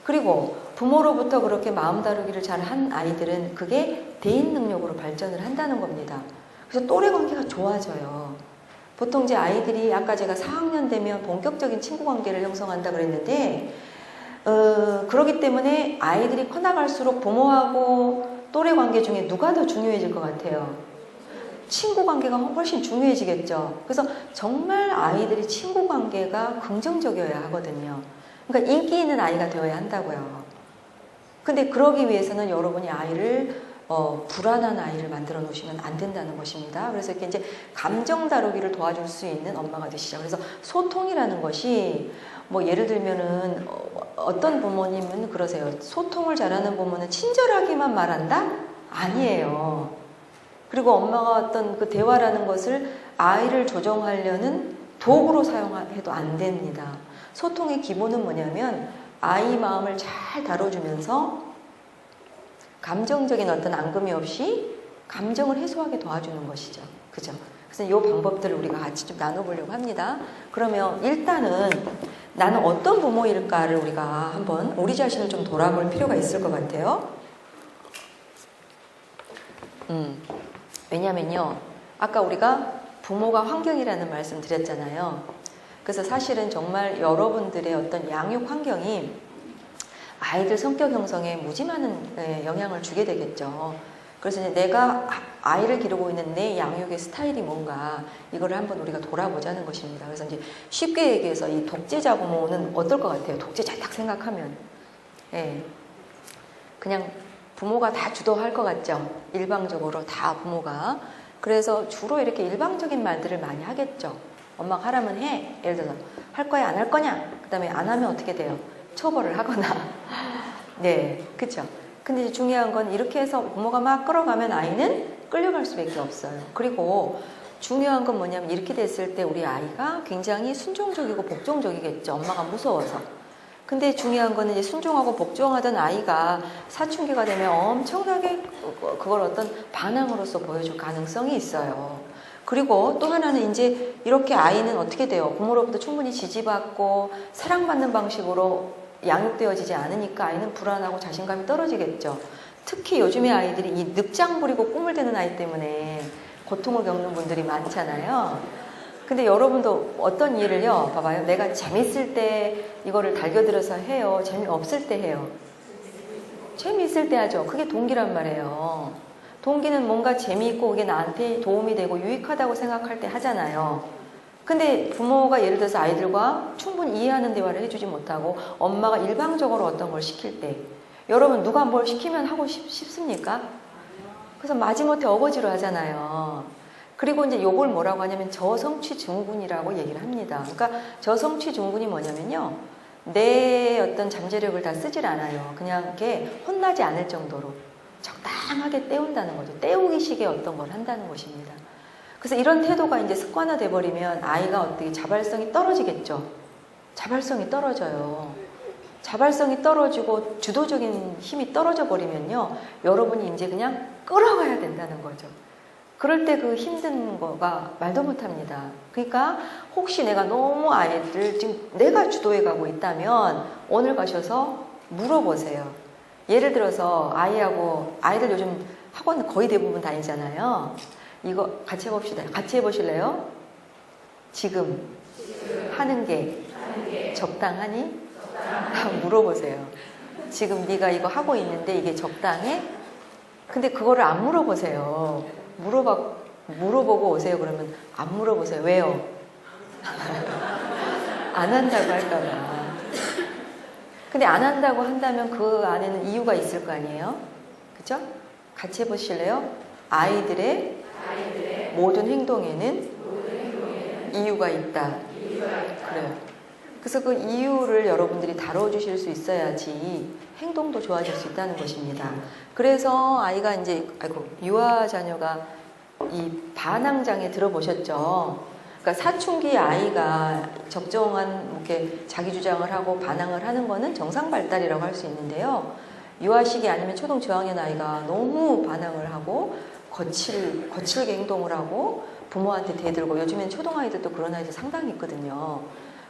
그리고 부모로부터 그렇게 마음 다루기를 잘 한 아이들은 그게 대인 능력으로 발전을 한다는 겁니다. 그래서 또래 관계가 좋아져요. 보통 이제 아이들이 아까 제가 4학년 되면 본격적인 친구 관계를 형성한다 그랬는데 그렇기 때문에 아이들이 커나갈수록 부모하고 또래 관계 중에 누가 더 중요해질 것 같아요? 친구 관계가 훨씬 중요해지겠죠. 그래서 정말 아이들이 친구 관계가 긍정적이어야 하거든요. 그러니까 인기 있는 아이가 되어야 한다고요. 근데 그러기 위해서는 여러분이 아이를 불안한 아이를 만들어 놓으시면 안 된다는 것입니다. 그래서 이렇게 이제 감정 다루기를 도와줄 수 있는 엄마가 되시죠. 그래서 소통이라는 것이 뭐 예를 들면은 어떤 부모님은 그러세요. 소통을 잘하는 부모는 친절하게만 말한다? 아니에요. 그리고 엄마가 어떤 그 대화라는 것을 아이를 조정하려는 도구로 사용해도 안 됩니다. 소통의 기본은 뭐냐면 아이 마음을 잘 다뤄주면서 감정적인 어떤 앙금이 없이 감정을 해소하게 도와주는 것이죠. 그죠? 그래서 이 방법들을 우리가 같이 좀 나눠보려고 합니다. 그러면 일단은 나는 어떤 부모일까를 우리가 한번 우리 자신을 좀 돌아볼 필요가 있을 것 같아요. 왜냐면요. 아까 우리가 부모가 환경이라는 말씀 드렸잖아요. 그래서 사실은 정말 여러분들의 어떤 양육 환경이 아이들 성격 형성에 무지 많은 영향을 주게 되겠죠. 그래서 이제 내가 아이를 기르고 있는 내 양육의 스타일이 뭔가 이거를 한번 우리가 돌아보자는 것입니다. 그래서 이제 쉽게 얘기해서 이 독재자 부모는 어떨 것 같아요? 독재자 딱 생각하면 그냥 부모가 다 주도할 것 같죠. 일방적으로 다 부모가. 그래서 주로 이렇게 일방적인 말들을 많이 하겠죠. 엄마가 하라면 해. 예를 들어서 할 거야 안 할 거냐. 그 다음에 안 하면 어떻게 돼요? 처벌을 하거나. 네, 그렇죠. 근데 이제 중요한 건 이렇게 해서 부모가 막 끌어가면 아이는 끌려갈 수밖에 없어요. 그리고 중요한 건 뭐냐면 이렇게 됐을 때 우리 아이가 굉장히 순종적이고 복종적이겠죠. 엄마가 무서워서. 근데 중요한 거는 이제 순종하고 복종하던 아이가 사춘기가 되면 엄청나게 그걸 어떤 반항으로서 보여줄 가능성이 있어요. 그리고 또 하나는 이제 이렇게 아이는 어떻게 돼요? 부모로부터 충분히 지지받고 사랑받는 방식으로 양육되어지지 않으니까 아이는 불안하고 자신감이 떨어지겠죠. 특히 요즘의 아이들이 이 늑장 부리고 꿈을 대는 아이 때문에 고통을 겪는 분들이 많잖아요. 근데 여러분도 어떤 일을요, 봐봐요. 내가 재밌을 때 이거를 달겨들어서 해요. 재미없을 때 해요. 재미있을 때 하죠. 그게 동기란 말이에요. 동기는 뭔가 재미있고 그게 나한테 도움이 되고 유익하다고 생각할 때 하잖아요. 근데 부모가 예를 들어서 아이들과 충분히 이해하는 대화를 해주지 못하고 엄마가 일방적으로 어떤 걸 시킬 때 여러분 누가 뭘 시키면 하고 싶습니까? 그래서 마지못해 어거지로 하잖아요. 그리고 이제 요걸 뭐라고 하냐면 저성취 증후군이라고 얘기를 합니다. 그러니까 저성취 증후군이 뭐냐면요. 내 어떤 잠재력을 다 쓰질 않아요. 그냥 이렇게 혼나지 않을 정도로 적당하게 때운다는 거죠. 때우기식의 어떤 걸 한다는 것입니다. 그래서 이런 태도가 이제 습관화돼 버리면 아이가 어떻게 자발성이 떨어지겠죠. 자발성이 떨어져요. 자발성이 떨어지고 주도적인 힘이 떨어져 버리면요. 여러분이 이제 그냥 끌어가야 된다는 거죠. 그럴 때 그 힘든 거가 말도 못합니다. 그러니까 혹시 내가 너무 아이들 지금 내가 주도해 가고 있다면 오늘 가셔서 물어보세요. 예를 들어서 아이들 요즘 학원 거의 대부분 다니잖아요. 이거 같이 해봅시다. 같이 해보실래요? 지금 하는 게 적당하니? 물어보세요. 지금 네가 이거 하고 있는데 이게 적당해? 근데 그거를 안 물어보세요. 물어보고 오세요. 그러면 안 물어보세요. 왜요? 안 한다고 할까봐. 근데 안 한다고 한다면 그 안에는 이유가 있을 거 아니에요? 그죠? 같이 해보실래요? 아이들의 모든 행동에는 이유가 있다. 그래요. 그래서 그 이유를 여러분들이 다뤄주실 수 있어야지 행동도 좋아질 수 있다는 것입니다. 그래서 아이가 이제 유아 자녀가 이 반항장애 들어보셨죠? 그러니까 사춘기 아이가 적정한 이렇게 자기 주장을 하고 반항을 하는 거는 정상 발달이라고 할 수 있는데요. 유아시기 아니면 초등 저학년 아이가 너무 반항을 하고 거칠게 행동을 하고 부모한테 대들고, 요즘엔 초등 아이들도 그런 아이들 상당히 있거든요.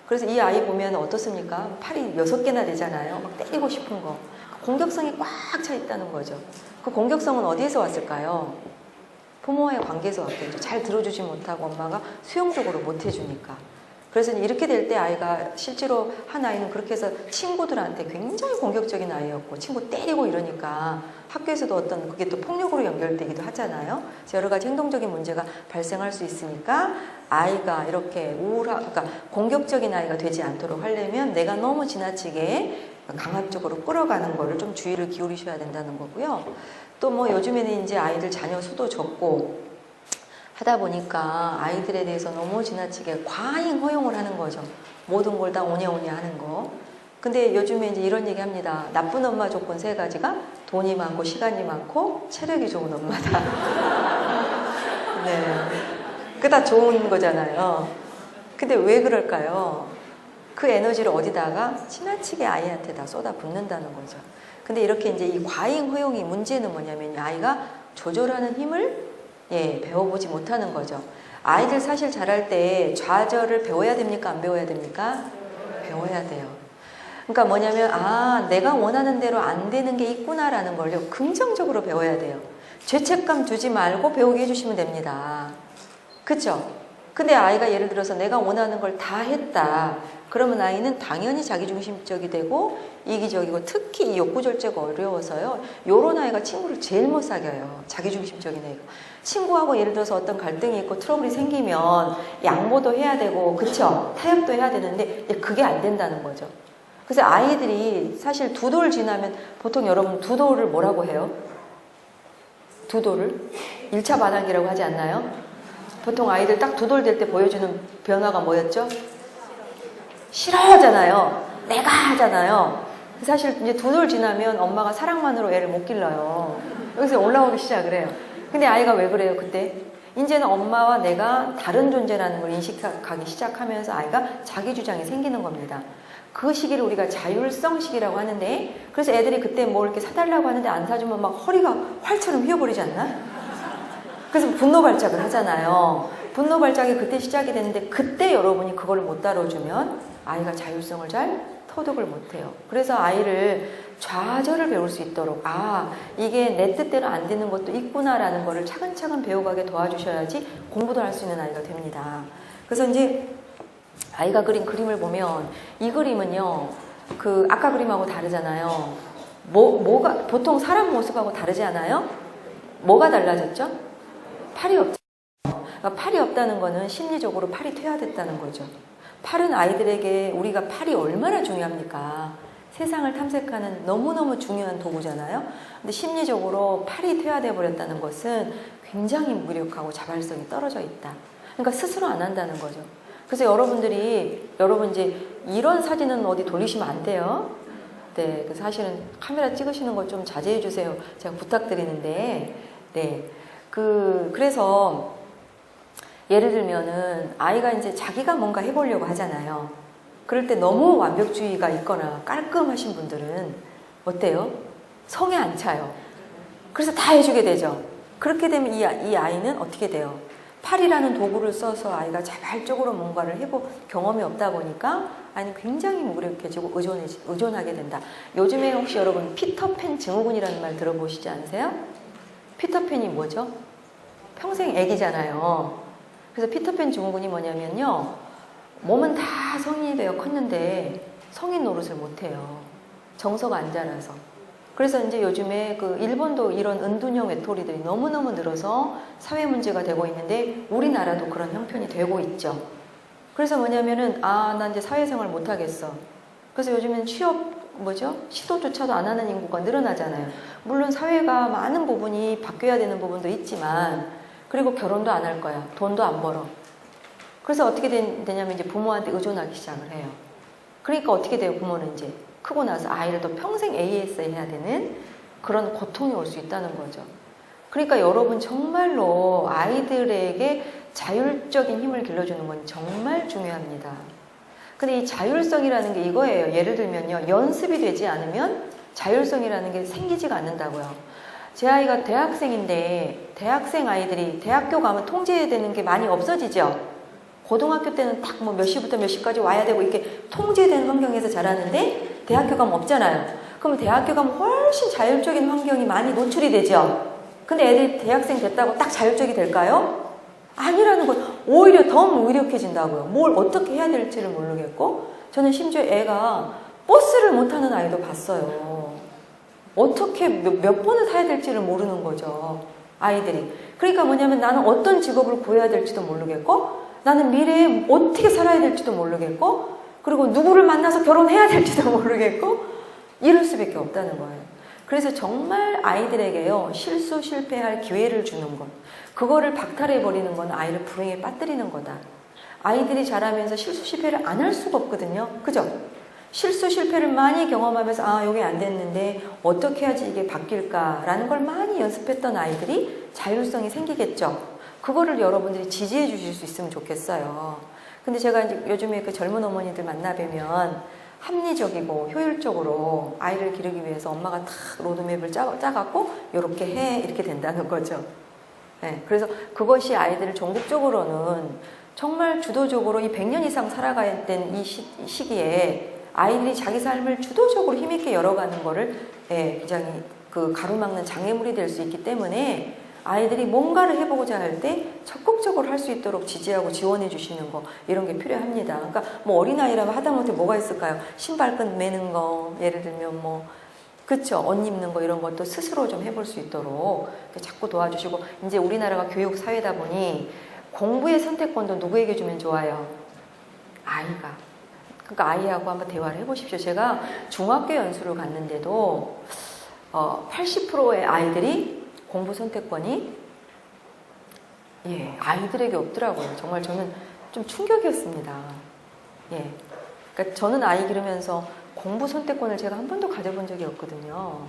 그래서 이 아이 보면 어떻습니까? 팔이 6개나 되잖아요. 막 때리고 싶은 거. 공격성이 꽉 차 있다는 거죠. 그 공격성은 어디에서 왔을까요? 부모와의 관계에서 왔겠죠. 잘 들어주지 못하고 엄마가 수용적으로 못 해주니까. 그래서 이렇게 될 때 아이가 실제로 한 아이는 그렇게 해서 친구들한테 굉장히 공격적인 아이였고 친구 때리고 이러니까 학교에서도 어떤 그게 또 폭력으로 연결되기도 하잖아요. 여러 가지 행동적인 문제가 발생할 수 있으니까 아이가 이렇게 그러니까 공격적인 아이가 되지 않도록 하려면 내가 너무 지나치게 강압적으로 끌어가는 거를 좀 주의를 기울이셔야 된다는 거고요. 또 뭐 요즘에는 이제 아이들 자녀 수도 적고 하다 보니까 아이들에 대해서 너무 지나치게 과잉 허용을 하는 거죠. 모든 걸 다 오냐오냐 하는 거. 근데 요즘에 이제 이런 얘기 합니다. 나쁜 엄마 조건 3가지가 돈이 많고 시간이 많고 체력이 좋은 엄마다. 네. 그게 다 좋은 거잖아요. 근데 왜 그럴까요? 그 에너지를 어디다가 지나치게 아이한테 다 쏟아붓는다는 거죠. 근데 이렇게 이제 이 과잉 허용이 문제는 뭐냐면 아이가 조절하는 힘을 배워보지 못하는 거죠. 아이들 사실 자랄 때 좌절을 배워야 됩니까? 안 배워야 됩니까? 배워야 돼요. 그러니까 뭐냐면 내가 원하는 대로 안 되는 게 있구나라는 걸요. 긍정적으로 배워야 돼요. 죄책감 주지 말고 배우게 해주시면 됩니다. 그쵸? 근데 아이가 예를 들어서 내가 원하는 걸 다 했다. 그러면 아이는 당연히 자기중심적이 되고 이기적이고 특히 이 욕구절제가 어려워서요. 요런 아이가 친구를 제일 못 사귀어요. 자기중심적인 애가. 친구하고 예를 들어서 어떤 갈등이 있고 트러블이 생기면 양보도 해야 되고 그쵸? 타협도 해야 되는데 그게 안 된다는 거죠. 그래서 아이들이 사실 2돌 지나면 보통 여러분 2돌을 뭐라고 해요? 2돌을? 1차 반항이라고 하지 않나요? 보통 아이들 딱 2돌 될 때 보여주는 변화가 뭐였죠? 싫어하잖아요. 내가 하잖아요. 사실 이제 2돌 지나면 엄마가 사랑만으로 애를 못 길러요. 여기서 올라오기 시작을 해요. 근데 아이가 왜 그래요, 그때? 이제는 엄마와 내가 다른 존재라는 걸 인식하기 시작하면서 아이가 자기 주장이 생기는 겁니다. 그 시기를 우리가 자율성 시기라고 하는데, 그래서 애들이 그때 뭐 이렇게 사달라고 하는데 안 사주면 막 허리가 활처럼 휘어버리지 않나? 그래서 분노 발작을 하잖아요. 분노 발작이 그때 시작이 됐는데, 그때 여러분이 그걸 못 다뤄주면 아이가 자율성을 잘 터득을 못해요. 그래서 아이를 좌절을 배울 수 있도록 이게 내 뜻대로 안 되는 것도 있구나라는 거를 차근차근 배워가게 도와주셔야지 공부도 할 수 있는 아이가 됩니다. 그래서 이제 아이가 그린 그림을 보면 이 그림은요, 그 아까 그림하고 다르잖아요. 뭐가 보통 사람 모습하고 다르지 않아요? 뭐가 달라졌죠? 팔이 없죠. 그러니까 팔이 없다는 거는 심리적으로 팔이 퇴화됐다는 거죠. 팔은 아이들에게 우리가 팔이 얼마나 중요합니까? 세상을 탐색하는 너무너무 중요한 도구잖아요. 근데 심리적으로 팔이 퇴화되어 버렸다는 것은 굉장히 무력하고 자발성이 떨어져 있다. 그러니까 스스로 안 한다는 거죠. 그래서 여러분 이제 이런 사진은 어디 돌리시면 안 돼요. 네, 사실은 카메라 찍으시는 거 좀 자제해 주세요. 제가 부탁드리는데, 네, 그래서 예를 들면은 아이가 이제 자기가 뭔가 해보려고 하잖아요. 그럴 때 너무 완벽주의가 있거나 깔끔하신 분들은 어때요? 성에 안 차요. 그래서 다 해주게 되죠. 그렇게 되면 이 아이는 어떻게 돼요? 팔이라는 도구를 써서 아이가 자발적으로 뭔가를 해볼 경험이 없다 보니까 아이는 굉장히 무력해지고 의존하게 된다. 요즘에 혹시 여러분 피터팬 증후군이라는 말 들어보시지 않으세요? 피터팬이 뭐죠? 평생 애기잖아요. 그래서 피터팬 증후군이 뭐냐면요, 몸은 다 성인이 되어 컸는데 성인 노릇을 못해요. 정서가 안 자라서. 그래서 이제 요즘에 일본도 이런 은둔형 외톨이들이 너무너무 늘어서 사회 문제가 되고 있는데 우리나라도 그런 형편이 되고 있죠. 그래서 뭐냐면은 나 이제 사회생활 못 하겠어. 그래서 요즘엔 시도조차도 안 하는 인구가 늘어나잖아요. 물론 사회가 많은 부분이 바뀌어야 되는 부분도 있지만, 그리고 결혼도 안 할 거야. 돈도 안 벌어. 그래서 어떻게 되냐면 이제 부모한테 의존하기 시작을 해요. 그러니까 어떻게 돼요? 부모는 이제 크고 나서 아이를 또 평생 AS 해야 되는 그런 고통이 올 수 있다는 거죠. 그러니까 여러분 정말로 아이들에게 자율적인 힘을 길러주는 건 정말 중요합니다. 근데 이 자율성이라는 게 이거예요. 예를 들면요. 연습이 되지 않으면 자율성이라는 게 생기지가 않는다고요. 제 아이가 대학생인데 대학생 아이들이 대학교 가면 통제되는 게 많이 없어지죠. 고등학교 때는 딱 뭐 몇 시부터 몇 시까지 와야 되고 이렇게 통제되는 환경에서 자라는데 대학교 가면 없잖아요. 그럼 대학교 가면 훨씬 자율적인 환경이 많이 노출이 되죠. 근데 애들이 대학생 됐다고 딱 자율적이 될까요? 아니라는 건 오히려 더 무기력해진다고요. 뭘 어떻게 해야 될지를 모르겠고 저는 심지어 애가 버스를 못 타는 아이도 봤어요. 어떻게 몇 번을 타야 될지를 모르는 거죠. 아이들이. 그러니까 뭐냐면 나는 어떤 직업을 구해야 될지도 모르겠고 나는 미래에 어떻게 살아야 될지도 모르겠고 그리고 누구를 만나서 결혼해야 될지도 모르겠고 이럴 수밖에 없다는 거예요. 그래서 정말 아이들에게요. 실수 실패할 기회를 주는 것. 그거를 박탈해버리는 건 아이를 불행에 빠뜨리는 거다. 아이들이 자라면서 실수 실패를 안 할 수가 없거든요. 그죠? 실수 실패를 많이 경험하면서 아 여기 안 됐는데 어떻게 해야지 이게 바뀔까라는 걸 많이 연습했던 아이들이 자율성이 생기겠죠. 그거를 여러분들이 지지해 주실 수 있으면 좋겠어요. 근데 제가 이제 요즘에 그 젊은 어머니들 만나뵈면 합리적이고 효율적으로 아이를 기르기 위해서 엄마가 탁 로드맵을 짜갖고 이렇게 해 이렇게 된다는 거죠. 네, 그래서 그것이 아이들을 전국적으로는 정말 주도적으로 이 100년 이상 살아가야 된 이 시기에 아이들이 자기 삶을 주도적으로 힘있게 열어가는 거를 굉장히 그 가로막는 장애물이 될 수 있기 때문에 아이들이 뭔가를 해보고자 할 때 적극적으로 할 수 있도록 지지하고 지원해 주시는 거 이런 게 필요합니다. 그러니까 뭐 어린아이라면 하다못해 뭐가 있을까요? 신발끈 매는 거 예를 들면 뭐 그쵸 옷 입는 거 이런 것도 스스로 좀 해볼 수 있도록 자꾸 도와주시고 이제 우리나라가 교육 사회다 보니 공부의 선택권도 누구에게 주면 좋아요? 아이가. 그러니까 아이하고 한번 대화를 해보십시오. 제가 중학교 연수를 갔는데도 80%의 아이들이 공부 선택권이 아이들에게 없더라고요. 정말 저는 좀 충격이었습니다. 그러니까 저는 아이 기르면서 공부 선택권을 제가 한 번도 가져본 적이 없거든요.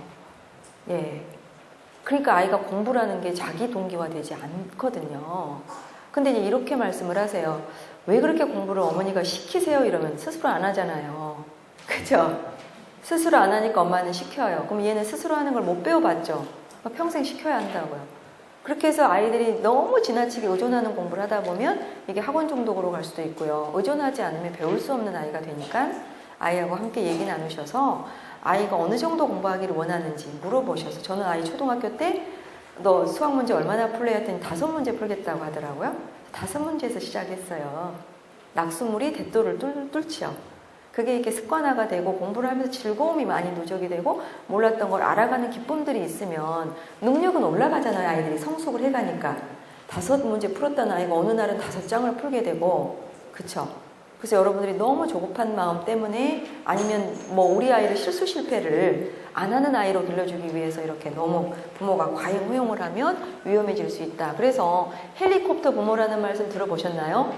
그러니까 아이가 공부라는 게 자기 동기화되지 않거든요. 근데 이제 이렇게 말씀을 하세요. 왜 그렇게 공부를 어머니가 시키세요? 이러면 스스로 안 하잖아요. 그죠? 스스로 안 하니까 엄마는 시켜요. 그럼 얘는 스스로 하는 걸 못 배워봤죠? 평생 시켜야 한다고요. 그렇게 해서 아이들이 너무 지나치게 의존하는 공부를 하다 보면 이게 학원 중독으로 갈 수도 있고요. 의존하지 않으면 배울 수 없는 아이가 되니까 아이하고 함께 얘기 나누셔서 아이가 어느 정도 공부하기를 원하는지 물어보셔서 저는 아이 초등학교 때 너 수학 문제 얼마나 풀래 했더니 5문제 풀겠다고 하더라고요. 5문제에서 시작했어요. 낙수물이 대도를 뚫지요. 그게 이렇게 습관화가 되고 공부를 하면서 즐거움이 많이 누적이 되고 몰랐던 걸 알아가는 기쁨들이 있으면 능력은 올라가잖아요. 아이들이 성숙을 해가니까. 5문제 풀었던 아이가 어느 날은 5장을 풀게 되고 그쵸? 그래서 여러분들이 너무 조급한 마음 때문에 아니면 뭐 우리 아이를 실수 실패를 안 하는 아이로 길러주기 위해서 이렇게 너무 부모가 과잉 허용을 하면 위험해질 수 있다. 그래서 헬리콥터 부모라는 말씀 들어보셨나요?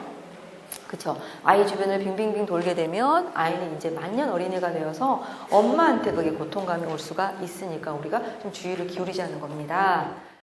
그쵸. 아이 주변을 빙빙빙 돌게 되면 아이는 이제 만년 어린이가 되어서 엄마한테 그게 고통감이 올 수가 있으니까 우리가 좀 주의를 기울이자는 겁니다.